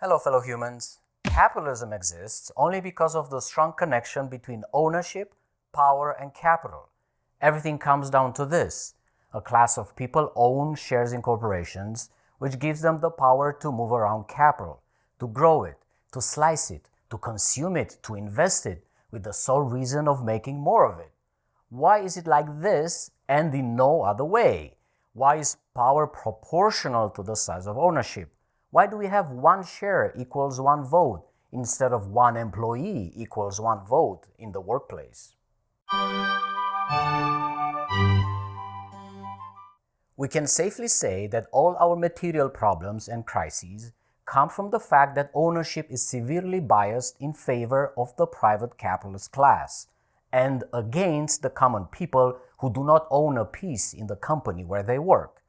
Hello, fellow humans. Capitalism exists only because of the strong connection between ownership, power, and capital. Everything comes down to this. A class of people own shares in corporations, which gives them the power to move around capital, to grow it, to slice it, to consume it, to invest it, with the sole reason of making more of it. Why is it like this and in no other way? Why is power proportional to the size of ownership? Why do we have one share equals one vote instead of one employee equals one vote in the workplace? We can safely say that all our material problems and crises come from the fact that ownership is severely biased in favor of the private capitalist class and against the common people who do not own a piece in the company where they work.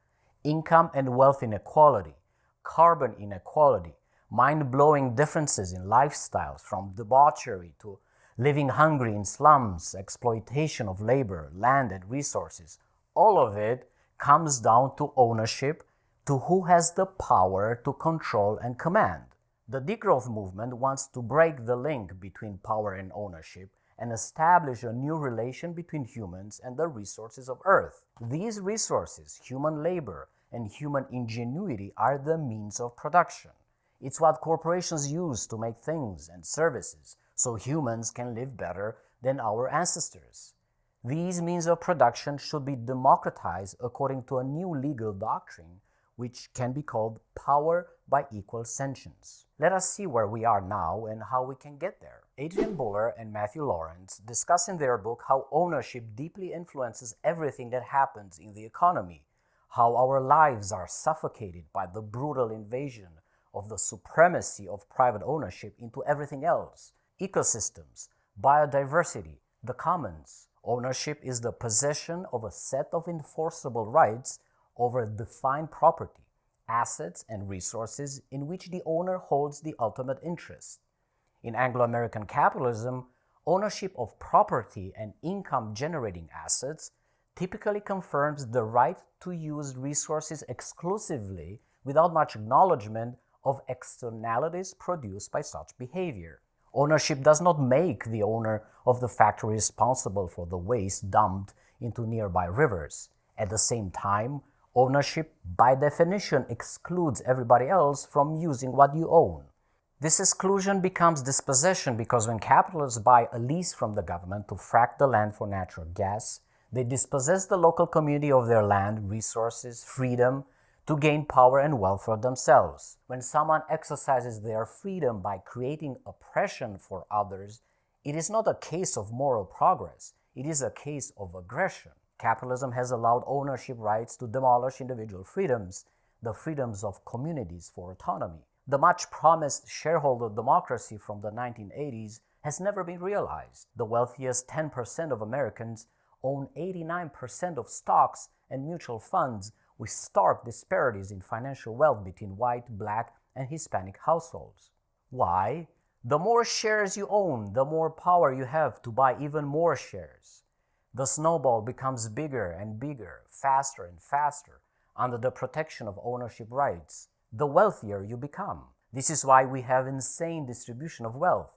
Income and wealth inequality, carbon inequality, mind-blowing differences in lifestyles from debauchery to living hungry in slums, exploitation of labor, land and resources, all of it comes down to ownership, to who has the power to control and command. The degrowth movement wants to break the link between power and ownership and establish a new relation between humans and the resources of Earth. These resources, human labor and human ingenuity, are the means of production. It's what corporations use to make things and services so humans can live better than our ancestors. These means of production should be democratized according to a new legal doctrine which can be called power by equal sentience. Let us see where we are now and how we can get there. Adrian Buller and Matthew Lawrence discuss in their book how ownership deeply influences everything that happens in the economy, how our lives are suffocated by the brutal invasion of the supremacy of private ownership into everything else, ecosystems, biodiversity, the commons. Ownership is the possession of a set of enforceable rights over defined property, assets, and resources in which the owner holds the ultimate interest. In Anglo-American capitalism, ownership of property and income-generating assets typically confirms the right to use resources exclusively without much acknowledgement of externalities produced by such behavior. Ownership does not make the owner of the factory responsible for the waste dumped into nearby rivers. At the same time, ownership by definition excludes everybody else from using what you own. This exclusion becomes dispossession because when capitalists buy a lease from the government to frack the land for natural gas, they dispossess the local community of their land, resources, freedom, to gain power and wealth for themselves. When someone exercises their freedom by creating oppression for others, it is not a case of moral progress, it is a case of aggression. Capitalism has allowed ownership rights to demolish individual freedoms, the freedoms of communities for autonomy. The much-promised shareholder democracy from the 1980s has never been realized. The wealthiest 10% of Americans own 89% of stocks and mutual funds, with stark disparities in financial wealth between white, black, and Hispanic households. Why? The more shares you own, the more power you have to buy even more shares. The snowball becomes bigger and bigger, faster and faster, under the protection of ownership rights. The wealthier you become. This is why we have insane distribution of wealth.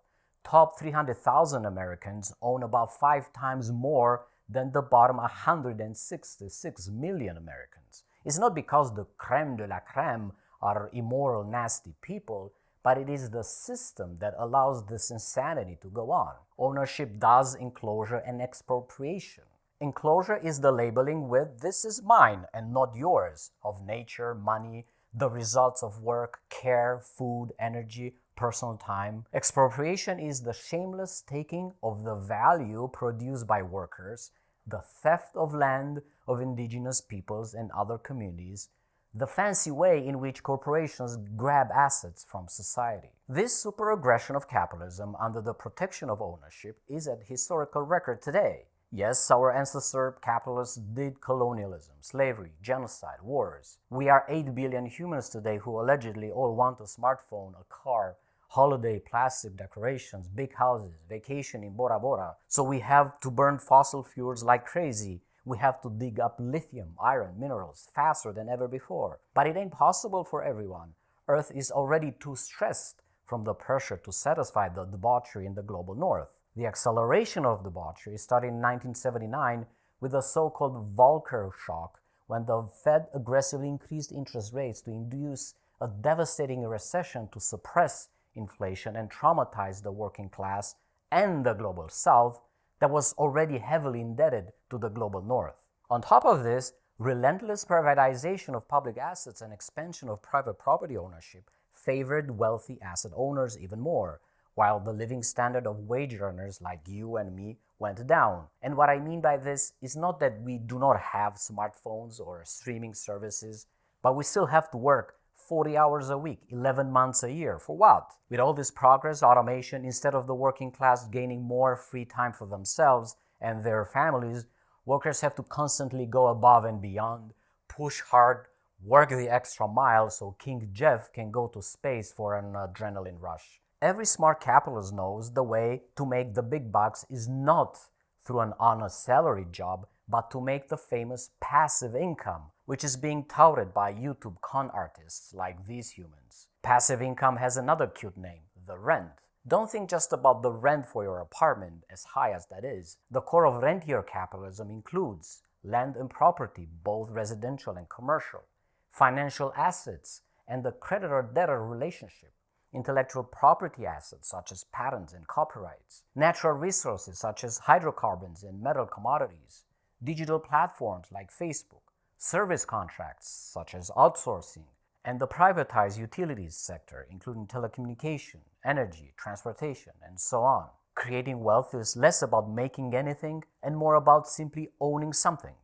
Top 300,000 Americans own about 5 times more than the bottom 166 million Americans. It's not because the crème de la crème are immoral, nasty people, but it is the system that allows this insanity to go on. Ownership does enclosure and expropriation. Enclosure is the labeling with "this is mine and not yours" of nature, money, the results of work, care, food, energy, personal time. Expropriation is the shameless taking of the value produced by workers, the theft of land of indigenous peoples and other communities, the fancy way in which corporations grab assets from society. This superaggression of capitalism under the protection of ownership is at historical record today. Yes, our ancestor capitalists did colonialism, slavery, genocide, wars. We are 8 billion humans today who allegedly all want a smartphone, a car, holiday, plastic decorations, big houses, vacation in Bora Bora. So we have to burn fossil fuels like crazy. We have to dig up lithium, iron, minerals faster than ever before. But it ain't possible for everyone. Earth is already too stressed from the pressure to satisfy the debauchery in the global north. The acceleration of debauchery started in 1979 with the so-called Volcker shock, when the Fed aggressively increased interest rates to induce a devastating recession to suppress inflation and traumatize the working class and the global south that was already heavily indebted to the global north. On top of this, relentless privatization of public assets and expansion of private property ownership favored wealthy asset owners even more, while the living standard of wage earners like you and me went down. And what I mean by this is not that we do not have smartphones or streaming services, but we still have to work 40 hours a week, 11 months a year. For what? With all this progress, automation, instead of the working class gaining more free time for themselves and their families, workers have to constantly go above and beyond, push hard, work the extra mile so King Jeff can go to space for an adrenaline rush. Every smart capitalist knows the way to make the big bucks is not through an honest salary job, but to make the famous passive income, which is being touted by YouTube con artists like these humans. Passive income has another cute name, the rent. Don't think just about the rent for your apartment, as high as that is. The core of rentier capitalism includes land and property, both residential and commercial, financial assets, and the creditor-debtor relationship, intellectual property assets such as patents and copyrights, natural resources such as hydrocarbons and metal commodities, digital platforms like Facebook, service contracts such as outsourcing, and the privatized utilities sector, including telecommunication, energy, transportation, and so on. Creating wealth is less about making anything and more about simply owning something.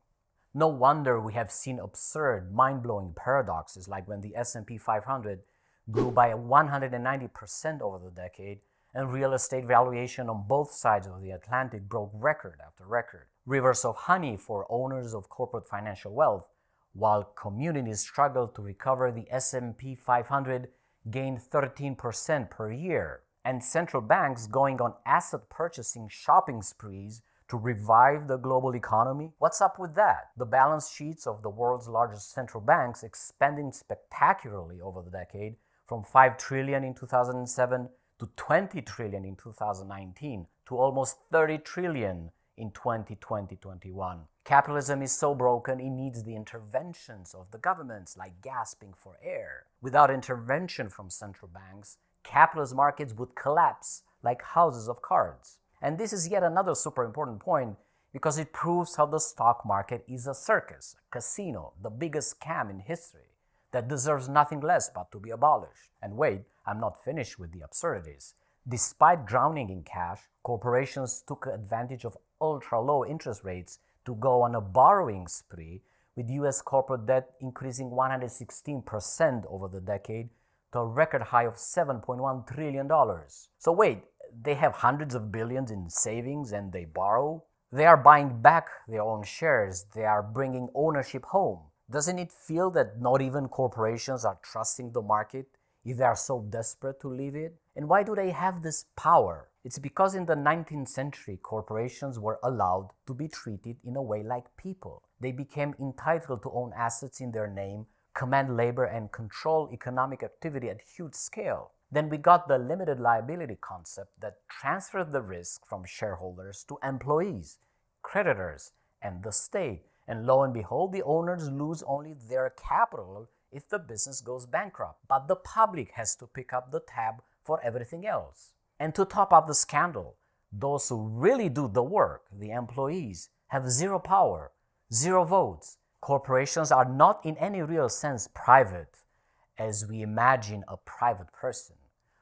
No wonder we have seen absurd, mind-blowing paradoxes like when the S&P 500 grew by 190% over the decade, and real estate valuation on both sides of the Atlantic broke record after record. Rivers of honey for owners of corporate financial wealth, while communities struggled to recover. The S&P 500 gained 13% per year, and central banks going on asset purchasing shopping sprees to revive the global economy. What's up with that? The balance sheets of the world's largest central banks expanding spectacularly over the decade, from 5 trillion in 2007 to 20 trillion in 2019 to almost 30 trillion in 2020-21. Capitalism is so broken it needs the interventions of the governments, like gasping for air. Without intervention from central banks, capitalist markets would collapse like houses of cards. And this is yet another super important point because it proves how the stock market is a circus, a casino, the biggest scam in history that deserves nothing less but to be abolished. And wait, I'm not finished with the absurdities. Despite drowning in cash, corporations took advantage of ultra-low interest rates to go on a borrowing spree, with US corporate debt increasing 116% over the decade to a record high of $7.1 trillion. So wait, they have hundreds of billions in savings and they borrow? They are buying back their own shares. They are bringing ownership home. Doesn't it feel that not even corporations are trusting the market if they are so desperate to leave it? And why do they have this power? It's because in the 19th century, corporations were allowed to be treated in a way like people. They became entitled to own assets in their name, command labor, and control economic activity at huge scale. Then we got the limited liability concept that transferred the risk from shareholders to employees, creditors, and the state. And lo and behold, the owners lose only their capital if the business goes bankrupt. But the public has to pick up the tab for everything else. And to top up the scandal, those who really do the work, the employees, have zero power, zero votes. Corporations are not in any real sense private, as we imagine a private person.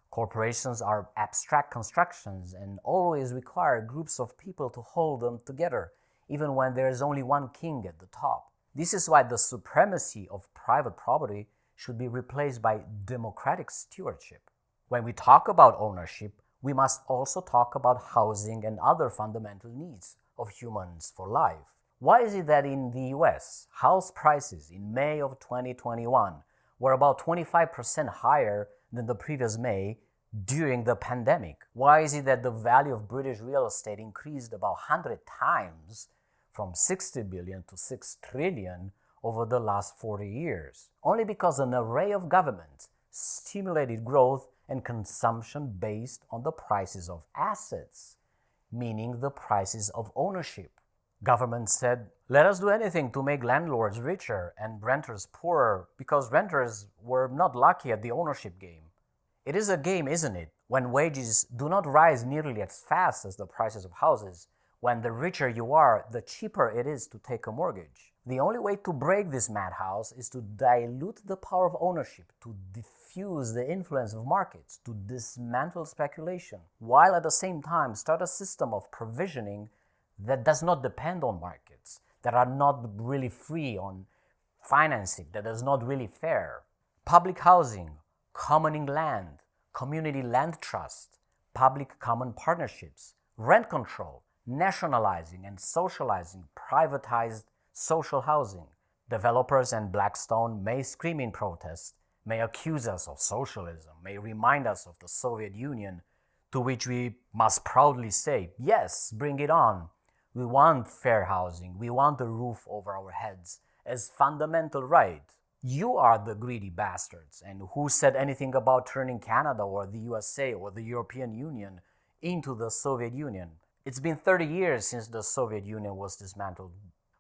Corporations are abstract constructions and always require groups of people to hold them together, even when there is only one king at the top. This is why the supremacy of private property should be replaced by democratic stewardship. When we talk about ownership, we must also talk about housing and other fundamental needs of humans for life. Why is it that in the US, house prices in May of 2021 were about 25% higher than the previous May during the pandemic? Why is it that the value of British real estate increased about 100 times from 60 billion to 6 trillion over the last 40 years? Only because an array of governments, stimulated growth and consumption based on the prices of assets, meaning the prices of ownership. Government said, let us do anything to make landlords richer and renters poorer because renters were not lucky at the ownership game. It is a game, isn't it, when wages do not rise nearly as fast as the prices of houses. When the richer you are, the cheaper it is to take a mortgage. The only way to break this madhouse is to dilute the power of ownership, to diffuse the influence of markets, to dismantle speculation, while at the same time start a system of provisioning that does not depend on markets, that are not really free on financing, that is not really fair. Public housing, commoning land, community land trust, public common partnerships, rent control, nationalizing and socializing privatized social housing. Developers and Blackstone may scream in protest, may accuse us of socialism, may remind us of the Soviet Union, to which we must proudly say, yes, bring it on. We want fair housing, we want a roof over our heads as fundamental right. You are the greedy bastards, and who said anything about turning Canada or the USA or the European Union into the Soviet Union? It's been 30 years since the Soviet Union was dismantled.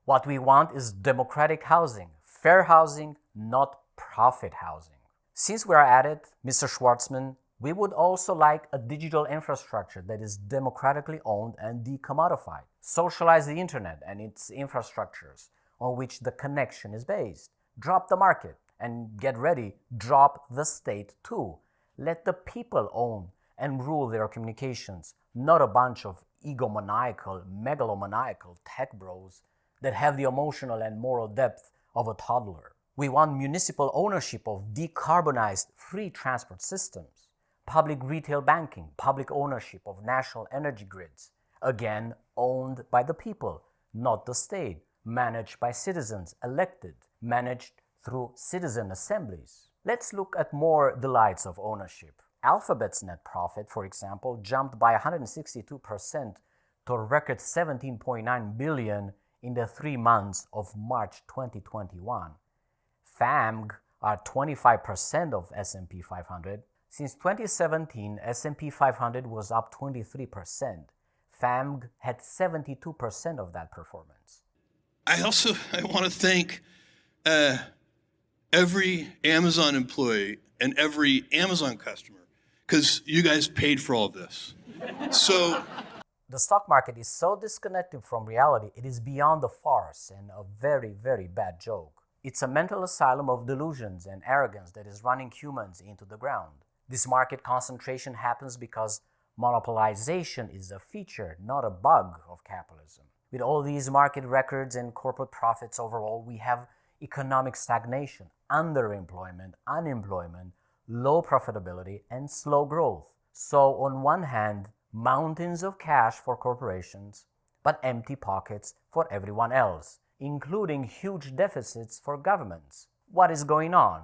What we want is democratic housing, fair housing, not profit housing. Since we are at it, Mr. Schwartzman, we would also like a digital infrastructure that is democratically owned and decommodified. Socialize the internet and its infrastructures on which the connection is based. Drop the market and get ready, drop the state too. Let the people own and rule their communications, not a bunch of egomaniacal, megalomaniacal tech bros that have the emotional and moral depth of a toddler. We want municipal ownership of decarbonized free transport systems, public retail banking, public ownership of national energy grids, again owned by the people, not the state, managed by citizens, elected, managed through citizen assemblies. Let's look at more delights of ownership. Alphabet's net profit, for example, jumped by 162% to a record $17.9 billion in the 3 months of March 2021. FAMG are 25% of S&P 500. Since 2017, S&P 500 was up 23%. FAMG had 72% of that performance. I want to thank every Amazon employee and every Amazon customer, because you guys paid for all this. So the stock market is so disconnected from reality, it is beyond a farce and a very, very bad joke. It's a mental asylum of delusions and arrogance that is running humans into the ground. This market concentration happens because monopolization is a feature, not a bug of capitalism. With all these market records and corporate profits overall, we have economic stagnation, underemployment, unemployment, low profitability, and slow growth. So on one hand, mountains of cash for corporations, but empty pockets for everyone else, including huge deficits for governments. What is going on?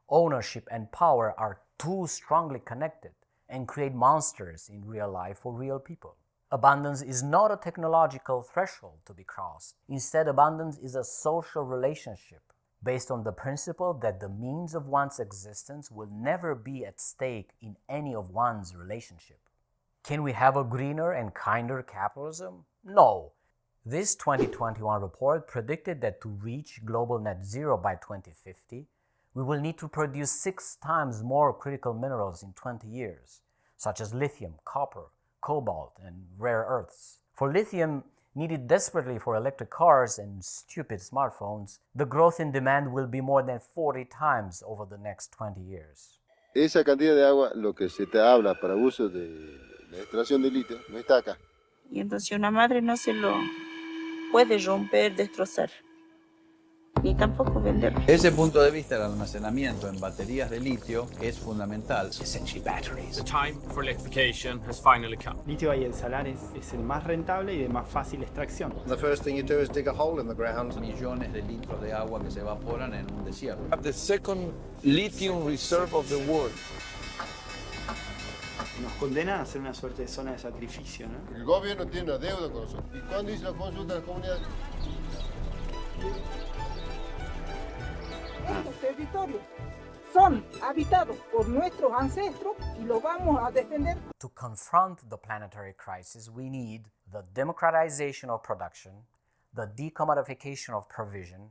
Ownership and power are too strongly connected and create monsters in real life for real people. Abundance is not a technological threshold to be crossed. Instead, abundance is a social relationship based on the principle that the means of one's existence will never be at stake in any of one's relationship. Can we have a greener and kinder capitalism? No. This 2021 report predicted that to reach global net zero by 2050, we will need to produce 6 times more critical minerals in 20 years, such as lithium, copper, cobalt, and rare earths. For lithium, needed desperately for electric cars and stupid smartphones, the growth in demand will be more than 40 times over the next 20 years. Esa cantidad de agua, lo que se te habla para uso de la extracción de litio, no está acá. Y entonces una madre no se lo puede romper, destrozar, ni tampoco vender. Ese punto de vista del almacenamiento en baterías de litio es fundamental. Essentially batteries. The time for electrification has finally come. Litio y el salar es el más rentable y de más fácil extracción. The first thing you do is dig a hole in the ground. Millones de litros de agua que se evaporan en un desierto. The second lithium reserve of the world. Nos condenan a ser una suerte de zona de sacrificio, ¿no? El gobierno tiene una deuda con nosotros. ¿Y cuándo hizo la consulta a la comunidad? Estos territorios son habitados por nuestros ancestros y los vamos a defender. To confront the planetary crisis, we need the democratization of production, the decommodification of provision,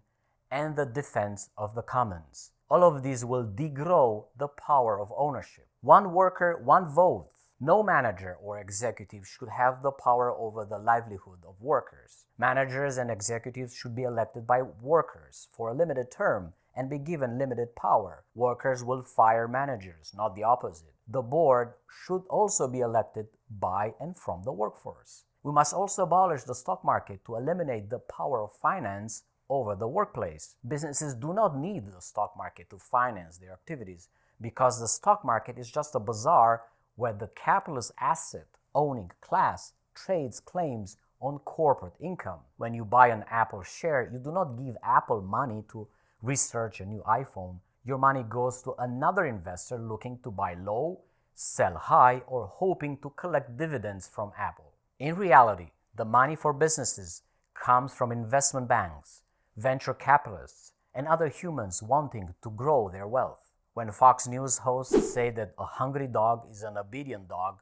and the defense of the commons. All of these will degrow the power of ownership. One worker, one vote. No manager or executive should have the power over the livelihood of workers. Managers and executives should be elected by workers for a limited term and be given limited power. Workers will fire managers, not the opposite. The board should also be elected by and from the workforce. We must also abolish the stock market to eliminate the power of finance over the workplace. Businesses do not need the stock market to finance their activities because the stock market is just a bazaar where the capitalist asset-owning class trades claims on corporate income. When you buy an Apple share, you do not give Apple money to research a new iPhone. Your money goes to another investor looking to buy low, sell high, or hoping to collect dividends from Apple. In reality, the money for businesses comes from investment banks, venture capitalists, and other humans wanting to grow their wealth. When Fox News hosts say that a hungry dog is an obedient dog,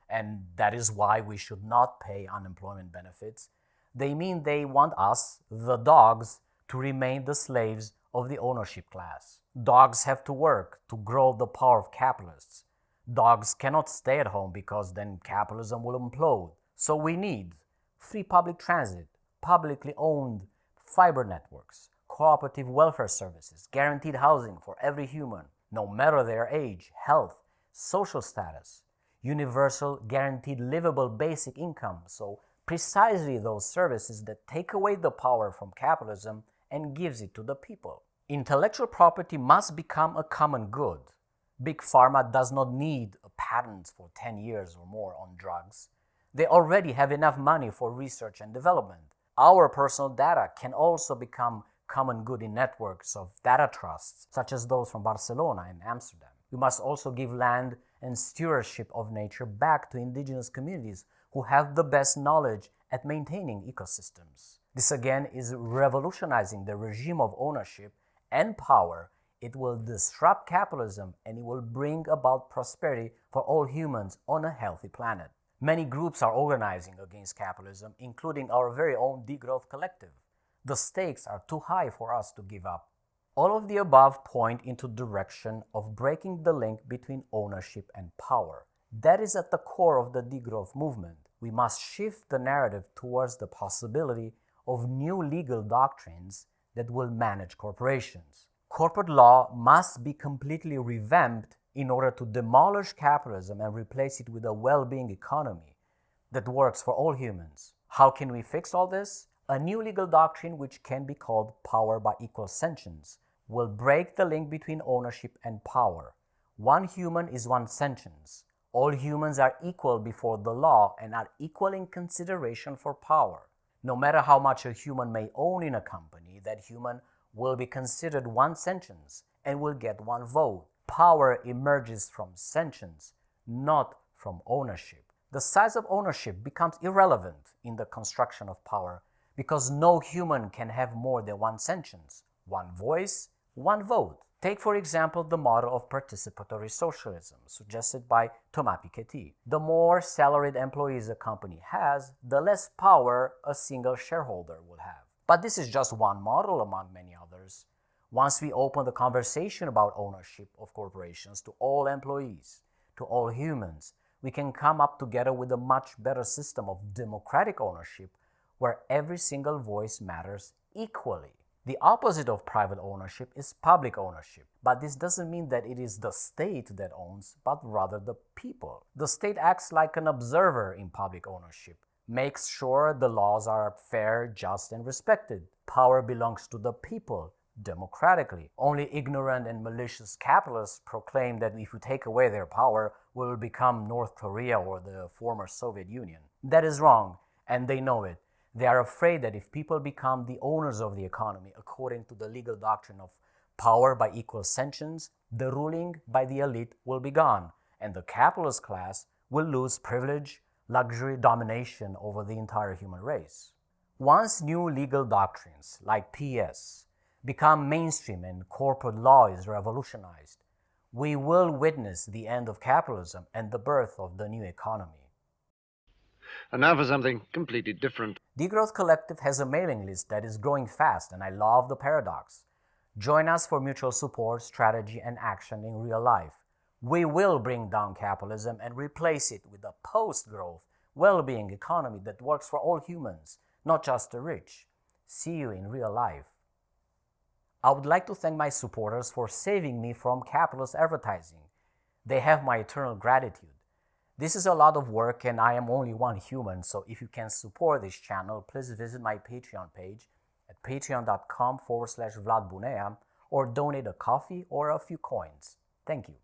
and that is why we should not pay unemployment benefits, they mean they want us, the dogs, to remain the slaves of the ownership class. Dogs have to work to grow the power of capitalists. Dogs cannot stay at home because then capitalism will implode. So we need free public transit, publicly owned fiber networks, cooperative welfare services, guaranteed housing for every human, no matter their age, health, social status, universal guaranteed livable basic income, so precisely those services that take away the power from capitalism and gives it to the people. Intellectual property must become a common good. Big Pharma does not need a patent for 10 years or more on drugs. They already have enough money for research and development. Our personal data can also become common good in networks of data trusts, such as those from Barcelona and Amsterdam. We must also give land and stewardship of nature back to indigenous communities who have the best knowledge at maintaining ecosystems. This again is revolutionizing the regime of ownership and power. It will disrupt capitalism and it will bring about prosperity for all humans on a healthy planet. Many groups are organizing against capitalism, including our very own Degrowth collective. The stakes are too high for us to give up. All of the above point into the direction of breaking the link between ownership and power. That is at the core of the degrowth movement. We must shift the narrative towards the possibility of new legal doctrines that will manage corporations. Corporate law must be completely revamped in order to demolish capitalism and replace it with a well-being economy that works for all humans. How can we fix all this? A new legal doctrine, which can be called power by equal sentience, will break the link between ownership and power. One human is one sentience. All humans are equal before the law and are equal in consideration for power. No matter how much a human may own in a company, that human will be considered one sentience and will get one vote. Power emerges from sentience, not from ownership. The size of ownership becomes irrelevant in the construction of power because no human can have more than one sentience, one voice, one vote. Take, for example, the model of participatory socialism suggested by Thomas Piketty. The more salaried employees a company has, the less power a single shareholder will have. But this is just one model among many others. Once we open the conversation about ownership of corporations to all employees, to all humans, we can come up together with a much better system of democratic ownership where every single voice matters equally. The opposite of private ownership is public ownership, but this doesn't mean that it is the state that owns, but rather the people. The state acts like an observer in public ownership, makes sure the laws are fair, just, and respected. Power belongs to the people, democratically. Only ignorant and malicious capitalists proclaim that if we take away their power, we will become North Korea or the former Soviet Union. That is wrong, and they know it. They are afraid that if people become the owners of the economy according to the legal doctrine of power by equal sentience, the ruling by the elite will be gone, and the capitalist class will lose privilege, luxury, domination over the entire human race. Once new legal doctrines like PS become mainstream and corporate law is revolutionized, we will witness the end of capitalism and the birth of the new economy. And now for something completely different. Degrowth Collective has a mailing list that is growing fast, and I love the paradox. Join us for mutual support, strategy, and action in real life. We will bring down capitalism and replace it with a post-growth, well-being economy that works for all humans, not just the rich. See you in real life. I would like to thank my supporters for saving me from capitalist advertising. They have my eternal gratitude. This is a lot of work and I am only one human, so if you can support this channel, please visit my Patreon page at patreon.com/Vlad Bunea or donate a coffee or a few coins. Thank you.